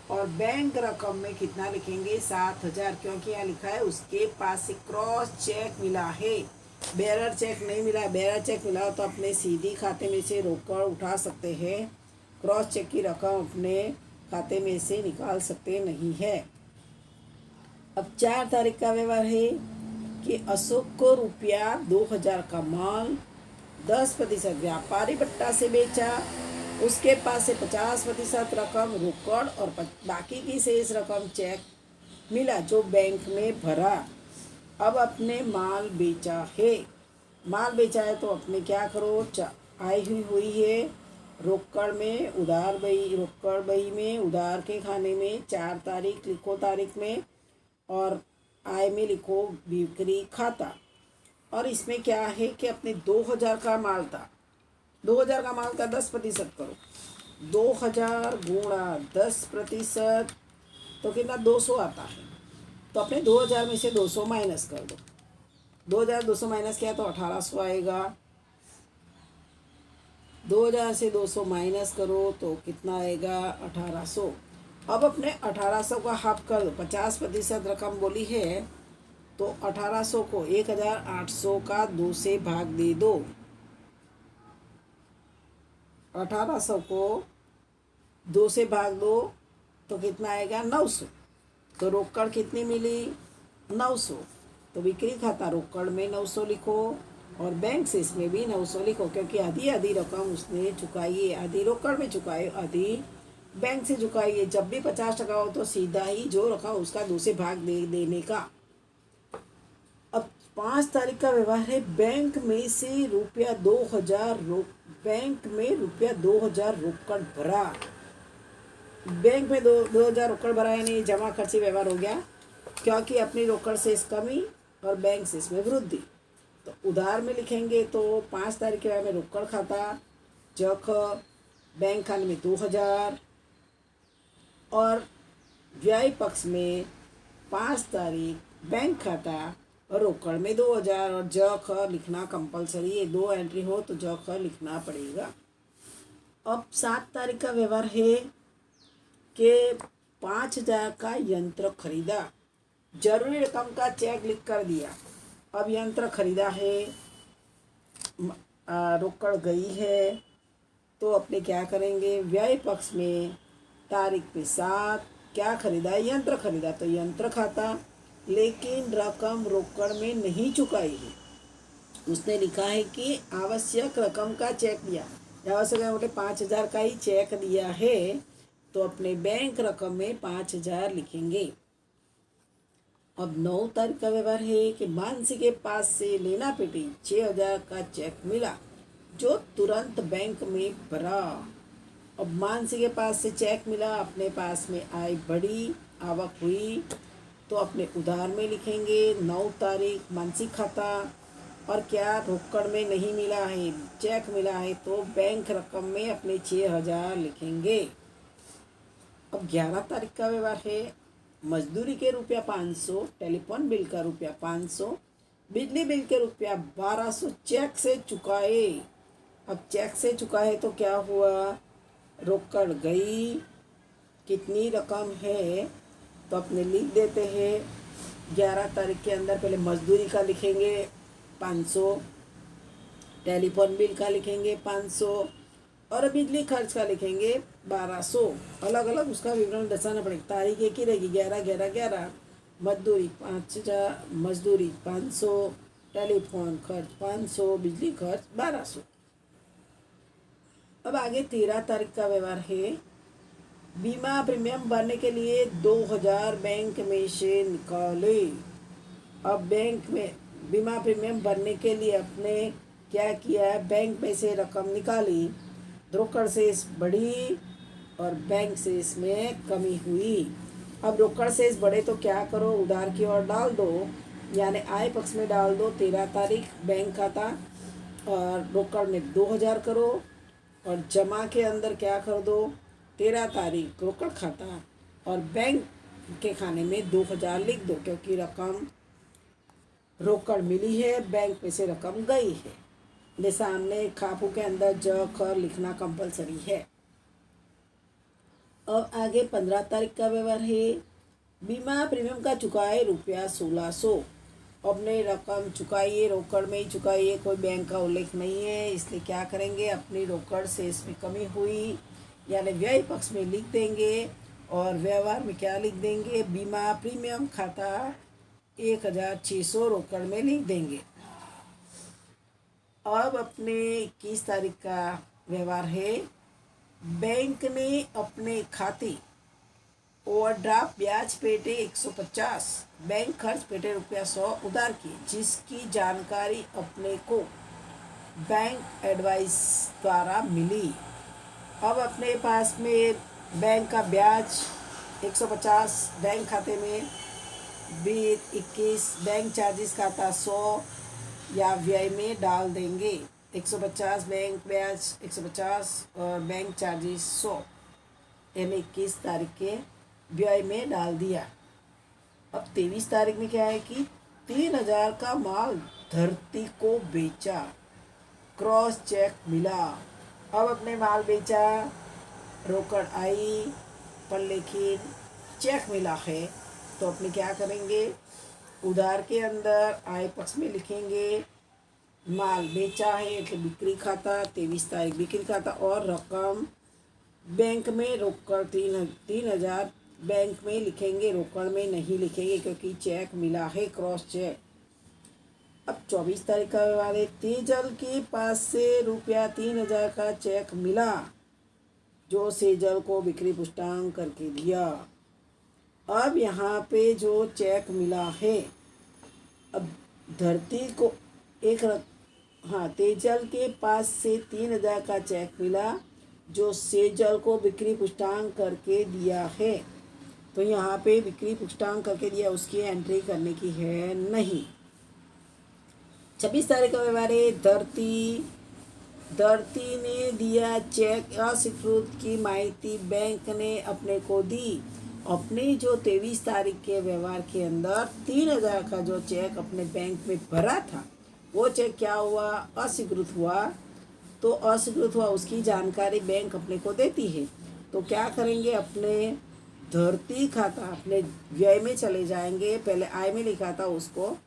और बैंक रकम में कितना लिखेंगे, 7,000, क्योंकि यहाँ लिखा है उसके पास से क्रॉस चेक मिला है, बेरर चेक नहीं मिला है। बेरर चेक मिला हो तो अपने सीधी खाते में से रोकड़ उठा सकते हैं, क्रॉस चेक की रकम अपने खाते में से निकाल सकते नहीं है। अब 4 तारीख का व्यवहार है कि अशोक को रुपया 2,000 का माल 10% व्यापारी भट्टा से बेचा, उसके पास से 50% रकम रोकड़ और बाकी की शेष रकम चेक मिला जो बैंक में भरा। अब अपने माल बेचा है, माल बेचा है तो अपने क्या करो, आई हुई है रोकड़ में, उधार बही, रोकड़ बही में उधार के खाने में 4 तारीख लिखो, तारीख में, और आय में लिखो बिक्री खाता। और इसमें क्या है कि अपने 2,000 का माल था, 2,000 का माल का 10% करो, 2,000 गुणा 10% तो कितना 200 आता है। तो अपने 2,000 में से 200 माइनस कर दो, 2,200 माइनस किया तो 1,800 आएगा। 2,000 से 200 माइनस करो तो कितना आएगा, 1,800। अब अपने 1,800 का हाफ कर दो, 50% रकम बोली है तो 1,800 को 1,800 का 2 से भाग दे दो। 1,800 को 2 से भाग दो तो कितना आएगा, 900। तो रोकड़ कितनी मिली, 900। तो बिक्री खाता रोकड़ में 900 लिखो और बैंक से इसमें भी 900 लिखो, क्योंकि आधी रकम उसने चुकाई है, आधी रोकड़ में चुकाई, आधी बैंक से चुकाई है। जब भी 50% हो तो सीधा ही जो रखा उसका 2 से भाग देने का। अब 5 तारीख का व्यवहार है, बैंक में से रुपया 2,000 बैंक में रुपया 2,000 रोकड़ भरा। बैंक में 2,000 रोकड़ भरा यानी जमा खर्ची व्यवहार हो गया, क्योंकि अपनी रोकड़ से इस कमी और बैंक से इसमें वृद्धि। तो उधार में लिखेंगे तो 5 तारीख के व्यवहार में रोकड़ खाता, जख बैंक खाते में 2000 और व्यय पक्ष में 5 तारीख बैंक खाता और रोकड़ में 2000 और ज ख लिखना कंपलसरी है। 2 एंट्री हो तो ज ख लिखना पड़ेगा। अब 7 तारीख का व्यवहार है कि 5000 का यंत्र खरीदा, जरूरी रकम का चेक लिख कर दिया। अब यंत्र खरीदा है, रोकड़ गई है, तो अपने क्या करेंगे, व्यय पक्ष में तारीख पे 7 क्या खरीदा, यंत्र खरीदा, तो यंत्र खाता, लेकिन रकम रोकड़ में नहीं चुकाई है। उसने लिखा है कि आवश्यक रकम का चेक दिया, आवश्यक मतलब 5000 का ही चेक दिया है, तो अपने बैंक रकम में 5000 लिखेंगे। अब 9 तारीख का व्यवहार है कि मानसी के पास से लेना पेटी 6000 का चेक मिला, जो तुरंत बैंक में भरा। अब मानसी के पास से चेक मिला, अपने पास में आय बढ़ी, आवक हुई, तो अपने उधार में लिखेंगे 9 तारीख मानसी खाता। और क्या रोकड़ में नहीं मिला है, चेक मिला है, तो बैंक रकम में अपने 6000 लिखेंगे। अब 11 तारीख का व्यवहार है, मजदूरी के रुपया 500, टेलीफोन बिल का रुपया 500, बिजली बिल के रुपया 1200 चेक से चुकाए। अब चेक से चुकाए तो क्या हुआ, रोकड़ गई, कितनी रकम है तो अपने लिख देते हैं। 11 तारीख के अंदर पहले मजदूरी का लिखेंगे 500, टेलीफोन बिल का लिखेंगे 500 और बिजली खर्च का लिखेंगे 1200। अलग अलग उसका विवरण दर्शाना पड़ेगा। तारीख एक ही रहेगी, 11/11/11। मजदूरी 5000, मजदूरी 500, टेलीफोन खर्च 500, बिजली खर्च 1200। अब आगे 13 तारीख का व्यवहार है, बीमा प्रीमियम भरने के लिए 2000 बैंक में से निकाले। अब बैंक में बीमा प्रीमियम भरने के लिए अपने क्या किया, बैंक में से रकम निकाली, रोकड़ शेष बढ़ी और बैंक शेष में कमी हुई। अब रोकड़ शेष बढ़े तो क्या करो, उधार की ओर डाल दो, यानी आय पक्ष में डाल दो 13 तारीख बैंक खाता और रोकड़ में 2000 करो और जमा के अंदर क्या कर दो, 13 तारीख रोकड़ खाता और बैंक के खाने में 2000 लिख दो, क्योंकि रकम रोकड़ मिली है, बैंक में से रकम गई है। ये सामने खापू के अंदर ज ख लिखना कंपलसरी है। अब आगे 15 तारीख का व्यवहार है, बीमा प्रीमियम का चुकाए रुपया 1600। अपने रकम चुकाइए, रोकड़ में ही चुकाइए, कोई बैंक का उल्लेख नहीं है, इसलिए क्या करेंगे, अपनी रोकड़ से इसमें कमी हुई यानी व्यय पक्ष में लिख देंगे और व्यवहार में क्या लिख देंगे, बीमा प्रीमियम खाता 1600 रोकड़ में लिख देंगे। अब अपने 21 तारीख का व्यवहार है, बैंक ने अपने खाते ओवरड्राफ्ट ब्याज पेटे 150, बैंक खर्च पेटे रुपया 100 उधार किए, जिसकी जानकारी अपने को बैंक एडवाइस द्वारा मिली। अब अपने पास में बैंक का ब्याज 150 बैंक खाते में 21, बैंक चार्जेस खाता 100 या व्यय में डाल देंगे। 150 बैंक ब्याज 150 और बैंक चार्जेस 100, यानी 21 तारीख के व्यय में डाल दिया। अब 23 तारीख में क्या है कि 3000 का माल धरती को बेचा, क्रॉस चेक मिला। अब अपने माल बेचा, रोकड़ आई पर लेकिन चेक मिला है, तो अपने क्या करेंगे, उधार के अंदर आय पक्ष में लिखेंगे माल बेचा है એટલે बिक्री खाता, 23 तारीख बिक्री खाता और रकम बैंक में रोकड़ 3000 बैंक में लिखेंगे, रोकड़ में नहीं लिखेंगे क्योंकि चेक मिला है, क्रॉस चेक। अब 24 तारीख का व्यवहार है, तेजल के पास से रुपया 3000 का चेक मिला, जो सेजल को बिक्री पुष्टांक करके दिया। अब यहाँ पे जो चेक मिला है, अब धरती को तेजल के पास से 3000 का चेक मिला, जो सेजल को बिक्री पुष्टांक करके दिया है, तो यहाँ पे बिक्री पुष्टांक करके दिया, उसकी एंट्री करने की है नहीं। 26 तारीख का व्यवहार है, धरती धरती ने दिया चेक, अस्वीकृत की माहिती बैंक ने अपने को दी। अपने जो 23 तारीख के व्यवहार के अंदर 3,000 का जो चेक अपने बैंक में भरा था, वो चेक क्या हुआ, अस्वीकृत हुआ। तो अस्वीकृत हुआ, उसकी जानकारी बैंक अपने को देती है। तो क्या करेंगे, अपने धरती खाता अपने व्यय में चले जाएंगे, पहले आय में लिखा था उसको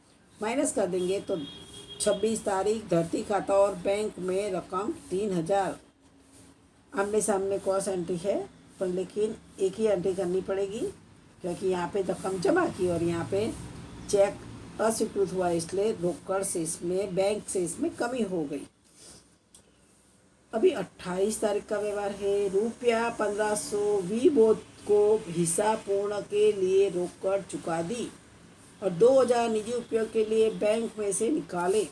माइनस कर देंगे। तो 26 तारीख धरती खाता और बैंक में रकम 3,000, आमने सामने कॉस्ट एंट्री है, पर लेकिन एक ही एंट्री करनी पड़ेगी क्योंकि यहाँ पे रकम जमा की और यहाँ पे चेक अस्वीकृत हुआ, इसलिए रोकड़ से इसमें बैंक से इसमें कमी हो गई। अभी 28 तारीख का व्यवहार है। रुपया 1500 वी बोध को हिस्सा पूर्ण के लिए रोकड़ चुका दी और 2,000 निजी उपयोग के लिए बैंक में से निकाले।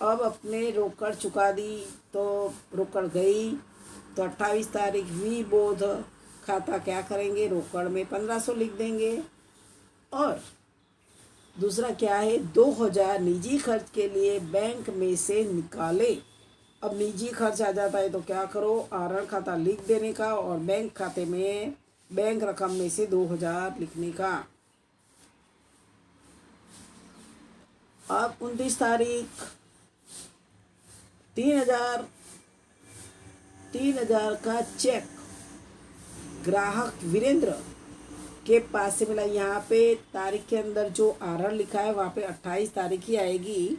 अब अपने रोकड़ चुका दी तो रोकड़ गई, तो 28 तारीख वी बोध खाता क्या करेंगे, रोकड़ में 1500 लिख देंगे। और दूसरा क्या है, 2,000 निजी खर्च के लिए बैंक में से निकाले। अब निजी खर्च आ जाता है तो क्या करो, आहरण खाता लिख देने का और बैंक खाते में बैंक रकम में से 2,000 लिखने का। अब 29 तारीख 3,000 का चेक ग्राहक वीरेंद्र के पास से मिला। यहाँ पे तारीख के अंदर जो आहरण लिखा है वहाँ पे 28 तारीख ही आएगी,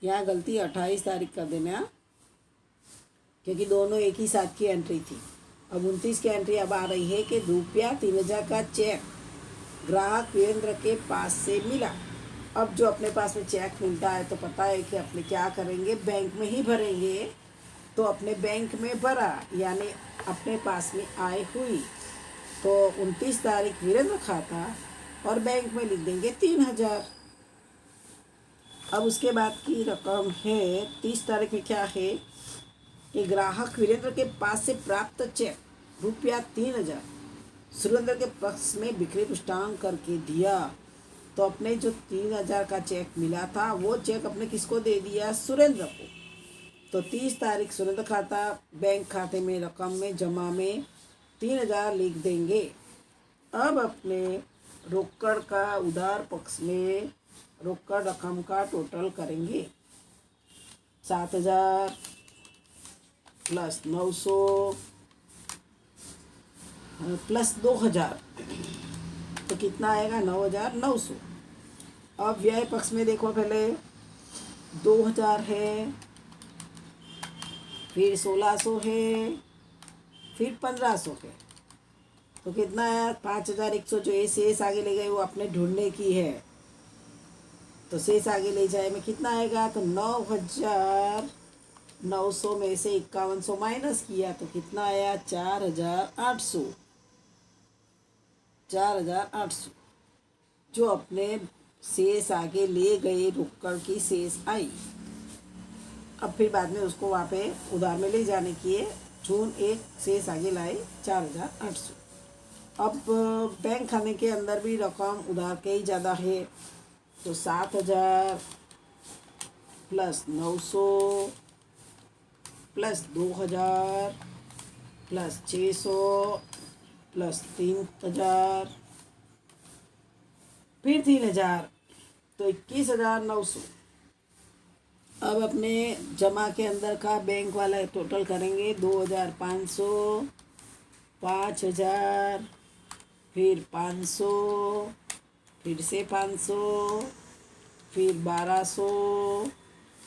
यहाँ गलती 28 तारीख कर देना क्योंकि दोनों एक ही साथ की एंट्री थी। अब 29 की एंट्री अब आ रही है कि रुपया 3,000 का चेक ग्राहक वीरेंद्र के पास से मिला। अब जो अपने पास में चेक मिलता है तो पता है कि अपने क्या करेंगे, बैंक में ही भरेंगे। तो अपने बैंक में भरा यानी अपने पास में आय हुई, तो 29 तारीख वीरेंद्र खाता और बैंक में लिख देंगे 3,000। अब उसके बाद की रकम है 30 तारीख में क्या है कि ग्राहक वीरेंद्र के पास से प्राप्त चेक रुपया 3,000 सुरेंद्र के पक्ष में बिक्री पुष्टांग करके दिया। तो अपने जो 3,000 का चेक मिला था वो चेक अपने किसको दे दिया, सुरेंद्र को। तो 30 तारीख सुरेंद्र खाता बैंक खाते में रकम में जमा में 3,000 लिख देंगे। अब अपने रोकड़ का उधार पक्ष में रोकड़ रकम का टोटल करेंगे। 7,000 प्लस 900 प्लस 2,000 तो कितना आएगा, 9,900। अब व्यय पक्ष में देखो, पहले 2,000 है, फिर 1,600 है, फिर 1,500 है, तो कितना है 5,100। जो ये शेष आगे ले गए वो अपने ढूंढने की है, तो शेष आगे ले जाए में कितना आएगा, तो 9,900 में से 5,100 माइनस किया तो कितना आया, 4,800। 4,800 जो अपने शेष आगे ले गए रोकड़ की शेष आई। अब फिर बाद में उसको वहाँ पे उधार में ले जाने की है, जून 1 शेष आगे लाए 4,800। अब बैंक खाने के अंदर भी रकम उधार के ही ज़्यादा है, तो 7,000 प्लस 900 प्लस 2,000 प्लस 600 प्लस 3,000 फिर 3,000 तो 21,900। अब अपने जमा के अंदर का बैंक वाला टोटल करेंगे। 2,500 5,000 फिर 500 फिर से 500 फिर 1,200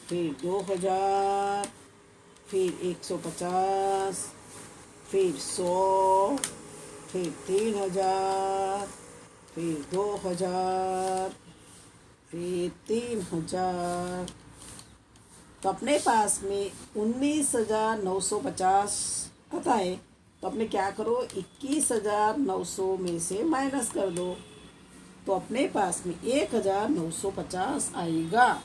फिर 2,000 फिर 150 फिर 100 फिर 3,000 फिर 2,000 फिर 3,000। तो अपने पास में 19,950 आता है। तो अपने क्या करो, 21,900 में से माइनस कर दो, तो अपने पास में 1,950 आएगा।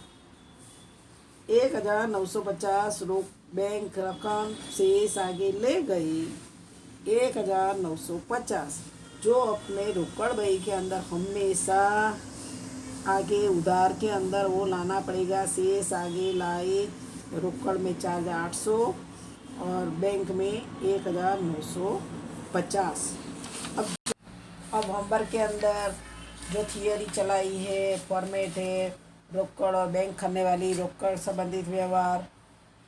1,950 बैंक रकम शेष आगे ले गई 1,950, जो अपने रोकड़ बही के अंदर हमेशा आगे उधार के अंदर वो लाना पड़ेगा। शेष आगे लाए रोकड़ में 4,800 और बैंक में 1950। अब होमवर्क के अंदर जो थियरी चलाई है, फॉर्मेट है, रोकड़ और बैंक करने वाली, रोकड़ संबंधित व्यवहार,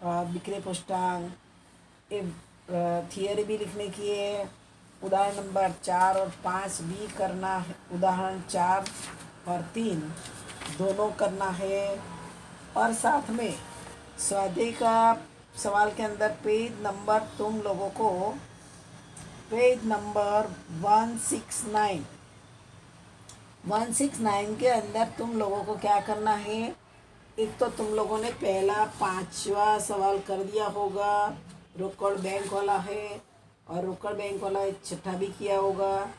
बिक्री पुष्टांग, ये थियरी भी लिखने की है। उदाहरण नंबर 4 और 5 भी करना है। उदाहरण 4 और 3 दोनों करना है। और साथ में स्वाध्याय का सवाल के अंदर पेज नंबर तुम लोगों को पेज नंबर 169 के अंदर तुम लोगों को क्या करना है। एक तो तुम लोगों ने पहला 5वां सवाल कर दिया होगा, रोकड़ बैंक वाला है, और रोकड़ बैंक वाला एक छठा भी किया होगा।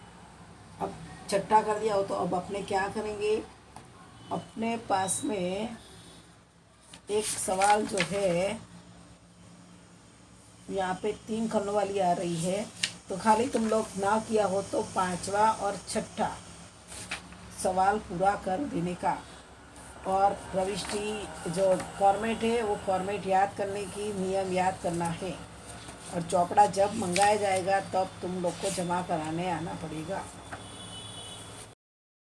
अब छठा कर दिया हो तो अब अपने क्या करेंगे, अपने पास में एक सवाल जो है यहाँ पे 3 खंडों वाली आ रही है, तो खाली तुम लोग ना किया हो तो 5वां और छठा सवाल पूरा कर देने का। और प्रविष्टि जो फॉर्मेट है वो फॉर्मेट याद करने की, नियम याद करना है। और चौपड़ा जब मंगाया जाएगा तब तुम लोग को जमा कराने आना पड़ेगा।